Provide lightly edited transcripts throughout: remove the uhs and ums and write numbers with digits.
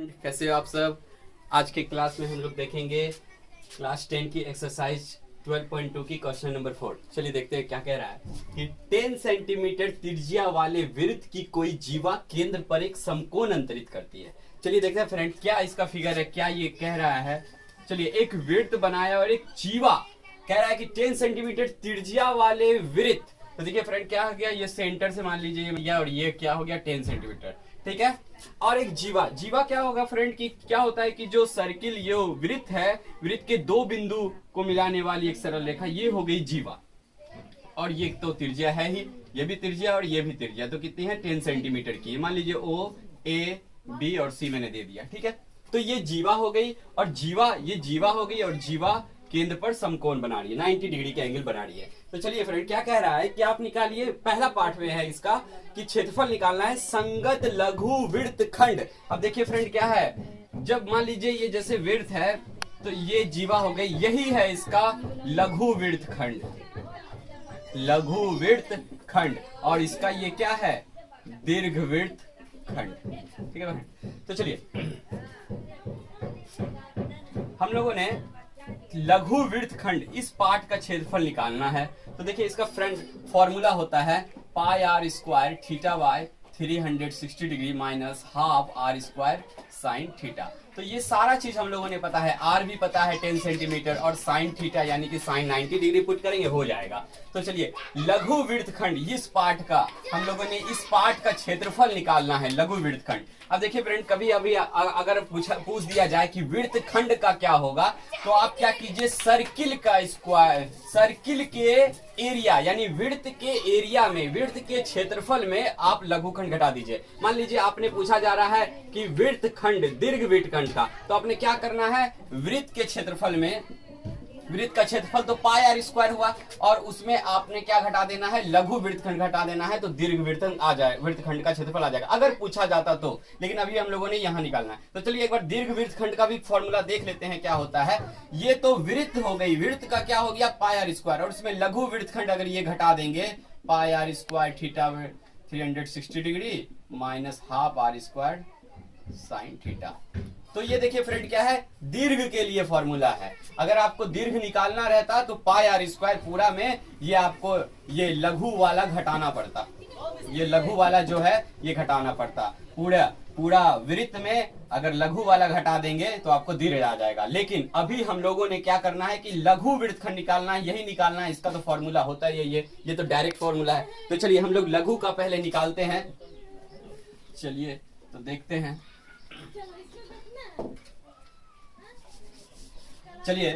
Friend, कैसे हो आप सब। आज के क्लास में हम लोग देखेंगे क्लास 10 की एक्सरसाइज 12.2 की क्वेश्चन नंबर 4। चलिए देखते हैं क्या कह रहा है कि 10 सेंटीमीटर त्रिज्या वाले वृत्त की कोई जीवा केंद्र पर एक समकोण अंतरित करती है। चलिए देखते हैं फ्रेंड क्या इसका फिगर है, क्या ये कह रहा है। चलिए एक वृत्त बनाया और एक जीवा कह रहा है कि 10 सेंटीमीटर त्रिज्या वाले वृत्त। तो देखिए फ्रेंड क्या हो गया, ये सेंटर से मान लीजिए भैया, और ये क्या हो गया 10 सेंटीमीटर, ठीक है। और एक जीवा, जीवा क्या होगा फ्रेंड की क्या होता है कि जो सर्किल ये वृत्त है, वृत्त के दो बिंदु को मिलाने वाली एक सरल रेखा, ये हो गई जीवा। और ये तो त्रिज्या है ही, ये भी त्रिज्या और ये भी त्रिज्या, तो कितनी है 10 सेंटीमीटर की। मान लीजिए ओ ए बी और सी मैंने दे दिया, ठीक है। तो ये जीवा हो गई और जीवा, ये जीवा हो गई और जीवा केंद्र पर समकोण बना रही है, 90 डिग्री के एंगल बना रही है। तो चलिए फ्रेंड क्या कह रहा है कि आप निकालिए, पहला पार्ट में है इसका कि क्षेत्रफल निकालना है संगत लघु वृत्त खंड। अब देखिए फ्रेंड क्या है, जब मान लीजिए ये जैसे वृत्त है तो ये जीवा हो गई, यही है इसका लघु वृत्त खंड, लघु वृत्त खंड। और इसका ये क्या है, दीर्घ वृत्त खंड, ठीक है फ्रेंड। तो चलिए हम लोगों ने लघु वृत्त खंड इस पार्ट का क्षेत्रफल निकालना है। तो देखिए इसका फ्रेंड फॉर्मूला होता है pi r square theta by 360 degree minus half r square sine theta. तो ये सारा चीज हम लोगों ने पता है, आर भी पता है 10 सेंटीमीटर और साइन थीटा यानी कि साइन 90 डिग्री पुट करेंगे हो जाएगा। तो चलिए लघु वृत्त खंड इस पार्ट का हम लोगों ने इस पार्ट का क्षेत्रफल निकालना है, लघु वृत्त खंड। अब देखिए फ्रेंड कभी अभी अगर पूछ दिया जाए कि वृत्त खंड का क्या होगा, तो आप क्या कीजिए, सर्किल का स्क्वायर, सर्किल के एरिया यानी वृत्त के एरिया में, वृत्त के क्षेत्रफल में आप लघुखंड घटा दीजिए। मान लीजिए आपने पूछा जा रहा है कि वृत्त खंड, दीर्घ वृत्त खंड का, तो आपने क्या करना है, वृत्त के क्षेत्रफल में, वृत्त का क्षेत्रफल तो पाई आर स्क्वायर हुआ और उसमें आपने क्या घटा देना है, लघु वृत्तखंड घटा देना है, तो दीर्घ वृत्तखंड आ जाए, वृत्तखंड का क्षेत्रफल आ जाएगा अगर पूछा जाता तो। लेकिन अभी हम लोगों ने यहाँ निकालना है। तो चलिए एक बार दीर्घ वृत्तखंड का भी फॉर्मूला देख लेते हैं क्या होता है। ये तो वृत्त हो गई, वृत्त का क्या हो गया पाई आर स्क्वायर, और उसमें लघु वृत्तखंड अगर ये घटा देंगे pi r square theta 360 degree minus half r square sine theta. तो ये देखिए फ्रेंड क्या है, दीर्घ के लिए फॉर्मूला है। अगर आपको दीर्घ निकालना रहता तो पाई आर स्क्वायर पूरा में ये आपको ये लघु वाला घटाना पड़ता, ये लघु वाला जो है ये घटाना पड़ता। पूरा वृत्त में अगर लघु वाला घटा देंगे तो आपको दीर्घ आ जाएगा। लेकिन अभी हम लोगों ने क्या करना है कि लघु वृत्तखंड निकालना है, यही निकालना है। इसका तो फॉर्मूला होता है ये तो डायरेक्ट फॉर्मूला है। तो चलिए हम लोग लघु का पहले निकालते हैं। चलिए तो देखते हैं। चलिए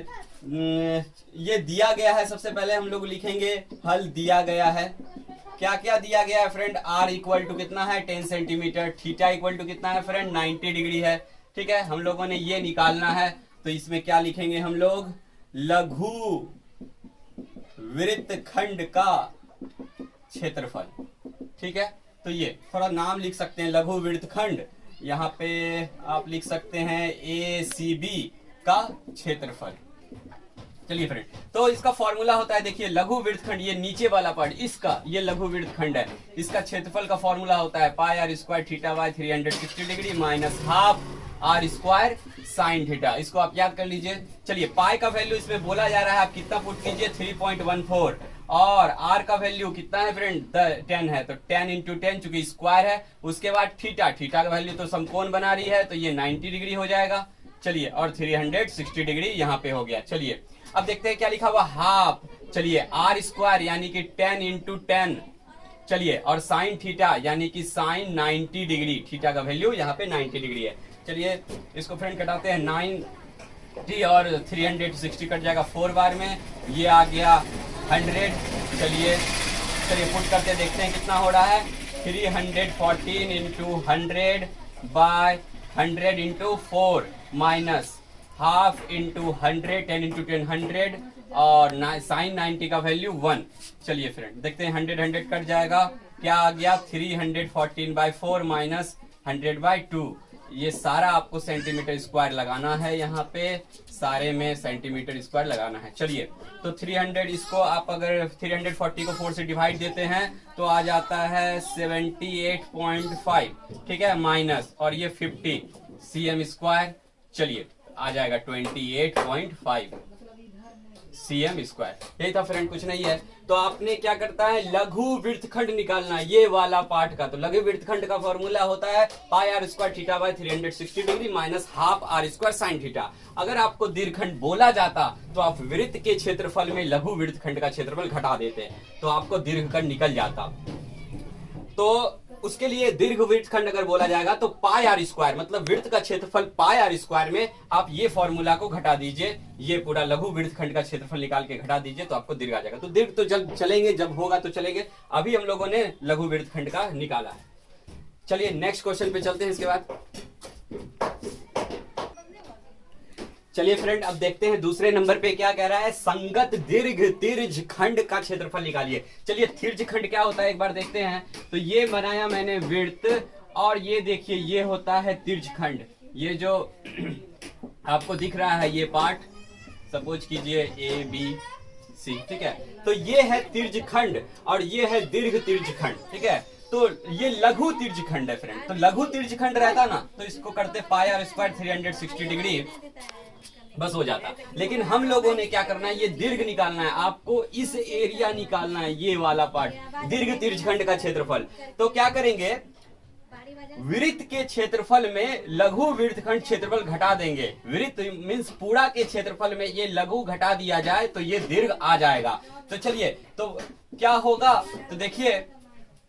ये दिया गया है, सबसे पहले हम लोग लिखेंगे हल दिया गया है। क्या क्या दिया गया है फ्रेंड, आर इक्वल टू कितना है 10 सेंटीमीटर, थीटा इक्वल टू कितना है फ्रेंड 90 डिग्री है, ठीक है। हम लोगों ने ये निकालना है, तो इसमें क्या लिखेंगे हम लोग, लघु वृत्तखंड का क्षेत्रफल, ठीक है। तो ये थोड़ा नाम लिख सकते हैं, लघु वृत्तखंड, यहाँ पे आप लिख सकते हैं ACB का क्षेत्रफल। चलिए फ्रेंड, तो इसका फॉर्मूला होता है, देखिए लघु वृत्तखंड, ये नीचे वाला पार्ट इसका, ये लघु वृत्तखंड है, इसका क्षेत्रफल का फॉर्मूला होता है pi r square theta by 360 degree minus half r square sine theta. इसको आप याद कर लीजिए। चलिए पाई का वैल्यू इसमें बोला जा रहा है, आप कितना पुट कीजिए 3.14, और आर का वैल्यू कितना है फ्रेंड 10 है, तो 10 इंटू 10 चूंकि स्क्वायर है। उसके बाद थीटा, थीटा का वैल्यू तो समकोण बना रही है, तो ये 90 डिग्री हो जाएगा। चलिए और 360 डिग्री यहाँ पे हो गया। चलिए अब देखते हैं क्या लिखा हुआ, हाफ। चलिए आर स्क्वायर यानी कि 10 इंटू 10, चलिए और साइन थीटा यानी कि साइन 90 डिग्री, थीटा का वैल्यू यहाँ पे 90 डिग्री है। चलिए इसको फ्रेंड कटाते हैं, 90 और 360 कट जाएगा 4 बार में, ये आ गया 100। चलिए पुट करके देखते हैं कितना हो रहा है, 314 into 100 by 100 into 4 minus half into 100, 10 into 10 100, और साइन 90 का वैल्यू 1। चलिए फ्रेंड देखते हैं, 100 कट जाएगा, क्या आ गया 314 बाय 4 माइनस 100 बाय 2। ये सारा आपको सेंटीमीटर स्क्वायर लगाना है, यहाँ पे सारे में सेंटीमीटर स्क्वायर लगाना है। चलिए तो 300, इसको आप अगर 340 को 4 से डिवाइड देते हैं तो आ जाता है 78.5, ठीक है, माइनस, और ये 50, cm स्क्वायर, चलिए आ जाएगा 28.5 cm स्क्वायर। यही था फ्रेंड, कुछ नहीं है। तो आपने क्या करता है, लघु वृत्तखंड निकालना है ये वाला पार्ट का। तो लघु वृत्तखंड का फॉर्मूला होता है pi r square theta by 360 degree minus half r square sine theta. अगर आपको दीर्घखंड बोला जाता तो आप वृत्त के क्षेत्रफल में लघु वृत्तखंड का क्षेत्रफल घटा देते, तो आपको दीर्घखंड निकल जाता। तो उसके लिए दीर्घ वृत्तखंड अगर बोला जाएगा तो पाई आर स्क्वायर, मतलब वृत्त का क्षेत्रफल पाई आर स्क्वायर में आप ये फॉर्मूला को घटा दीजिए, ये पूरा लघु वृत्तखंड का क्षेत्रफल निकाल के घटा दीजिए तो आपको दीर्घ आ जाएगा। तो दीर्घ तो जब चलेंगे, जब होगा तो चलेंगे, अभी हम लोगों ने लघु वृत्तखंड का निकाला है। चलिए नेक्स्ट क्वेश्चन पे चलते हैं इसके बाद। चलिए फ्रेंड, अब देखते हैं दूसरे नंबर पे क्या कह रहा है, संगत दीर्घ तिर्ज खंड का क्षेत्रफल निकालिए। चलिए तिर्ज खंड क्या होता है एक बार देखते हैं। तो ये बनाया मैंने वृत्त, और ये देखिए ये होता है तिर्ज खंड। ये जो आपको दिख रहा है ये पार्ट, सपोज कीजिए ए बी सी, ठीक है। तो ये है तिर्ज खंड और ये है दीर्घ तिर्ज खंड, ठीक है। तो ये लघु तिर्ज खंड है फ्रेंड। तो लघु तिर्ज खंड रहता ना तो इसको करते पाई आर स्क्वायर 360 डिग्री, बस हो जाता। लेकिन हम लोगों ने क्या करना है, ये दीर्घ निकालना है, आपको इस एरिया निकालना है, ये वाला पार्ट, दीर्घ तिर्यखंड का क्षेत्रफल। तो क्या करेंगे, वृत्त के क्षेत्रफल में लघु वृत्तखंड क्षेत्रफल घटा देंगे। वृत्त मींस पूरा के क्षेत्रफल में ये लघु घटा दिया जाए तो ये दीर्घ आ जाएगा। तो चलिए, तो क्या होगा, तो देखिए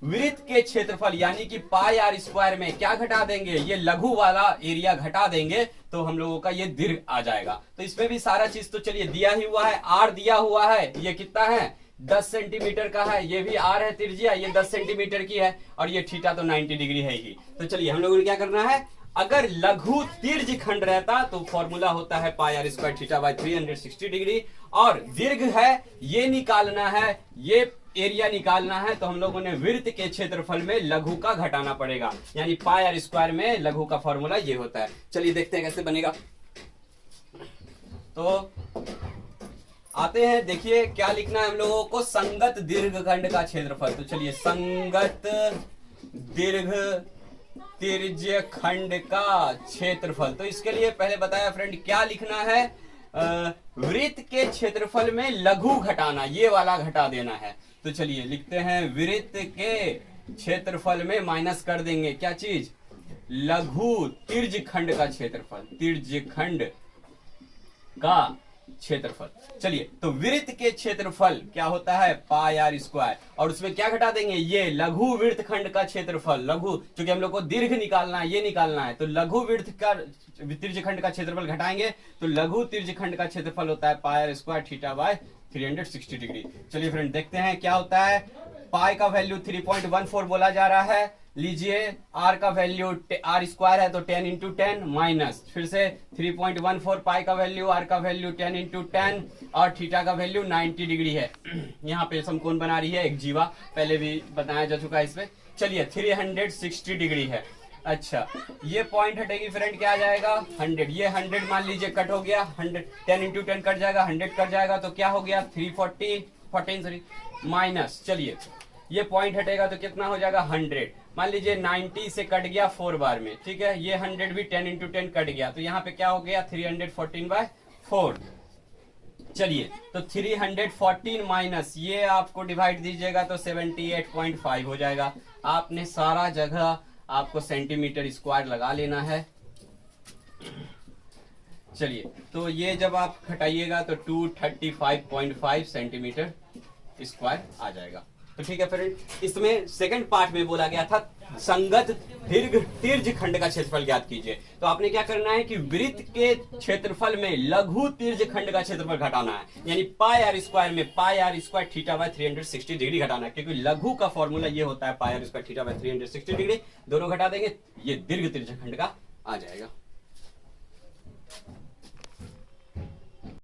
वृत्त के क्षेत्रफल यानी कि पाई आर स्क्वायर में क्या घटा देंगे, ये लघु वाला एरिया घटा देंगे तो हम लोगों का ये दीर्घ आ जाएगा। तो इसमें भी सारा चीज तो चलिए दिया ही हुआ है, आर दिया हुआ है, ये कितना है 10 सेंटीमीटर का है, ये भी आर है त्रिज्या, ये 10 सेंटीमीटर की है, और ये थीटा तो 90 डिग्री है ही। तो चलिए हम लोगों ने क्या करना है, अगर लघु तिर्ज खंड रहता तो फॉर्मूला होता है pi r square theta by 360 degree, और दीर्घ है ये निकालना है, ये एरिया निकालना है, तो हम लोगों ने वृत्त के क्षेत्रफल में लघु का घटाना पड़ेगा, यानी पाई आर स्क्वायर में लघु का फॉर्मूला ये होता है। चलिए देखते हैं कैसे बनेगा। तो आते हैं, देखिए क्या लिखना है हम लोगों को, संगत दीर्घखंड का क्षेत्रफल। तो चलिए संगत दीर्घ तिर्य खंड का क्षेत्रफल। तो इसके लिए पहले बताया फ्रेंड क्या लिखना है, वृत्त के क्षेत्रफल में लघु घटाना, ये वाला घटा देना है। तो चलिए लिखते हैं वृत्त के क्षेत्रफल में माइनस कर देंगे क्या चीज, लघु तिर्य खंड का क्षेत्रफल, तिर्य खंड का क्षेत्रफल। चलिए तो वृत्त के क्षेत्रफल क्या होता है पाई आर स्क्वायर, और उसमें क्या घटा देंगे, ये लघु वृत्त खंड का क्षेत्रफल। लघु क्योंकि हम लोग को दीर्घ निकालना है, ये निकालना है, तो लघु वृत्त का तिर्य खंड का क्षेत्रफल घटाएंगे तो लघु तिर्य खंड का क्षेत्रफल होता है pi r square theta by 360 degree. चलिए फ्रेंड देखते हैं क्या होता है, पाई का वैल्यू 3.14 बोला जा रहा है, लीजिए आर का वैल्यू आर स्क्वायर है तो 10 इंटू 10 माइनस फिर से 3.14 पाई का वैल्यू, आर का वैल्यू 10 इंटू 10 और थीटा का वैल्यू 90 डिग्री है। यहाँ पे समकोण बना रही है एक जीवा, पहले भी बताया जा चुका है इसमें। चलिए 360 डिग्री है। अच्छा ये पॉइंट हटेगी फ्रेंड, क्या आ जाएगा 100, ये 100 मान लीजिए कट हो गया, 100 10 इंटू 10 कट जाएगा, 100 कट जाएगा तो क्या हो गया 314 माइनस, चलिए ये पॉइंट हटेगा तो कितना हो जाएगा 100, मान लीजिए 90 से कट गया 4 बार में, ठीक है, ये 100 भी 10 इंटू 10 कट गया तो यहाँ पे क्या हो गया 314/4। चलिए तो 314 माइनस ये आपको डिवाइड दीजिएगा तो 78.5 हो जाएगा। आपने सारा जगह आपको सेंटीमीटर स्क्वायर लगा लेना है। चलिए तो ये जब आप घटाइएगा तो 235.5 सेंटीमीटर स्क्वायर आ जाएगा। तो ठीक है फ्रेंड, इसमें सेकंड पार्ट में बोला गया था संगत दीर्घ तिर्य खंड का क्षेत्रफल ज्ञात कीजिए। तो आपने क्या करना है कि वृत्त के क्षेत्रफल में लघु तिर्य खंड का क्षेत्रफल घटाना है, यानी पाई आर स्क्वायर में pi r square theta by 360 degree घटाना है, क्योंकि लघु का फॉर्मूला ये होता है pi r square theta by 360 degree. दोनों घटा देंगे ये दीर्घ तिर्य खंड का आ जाएगा।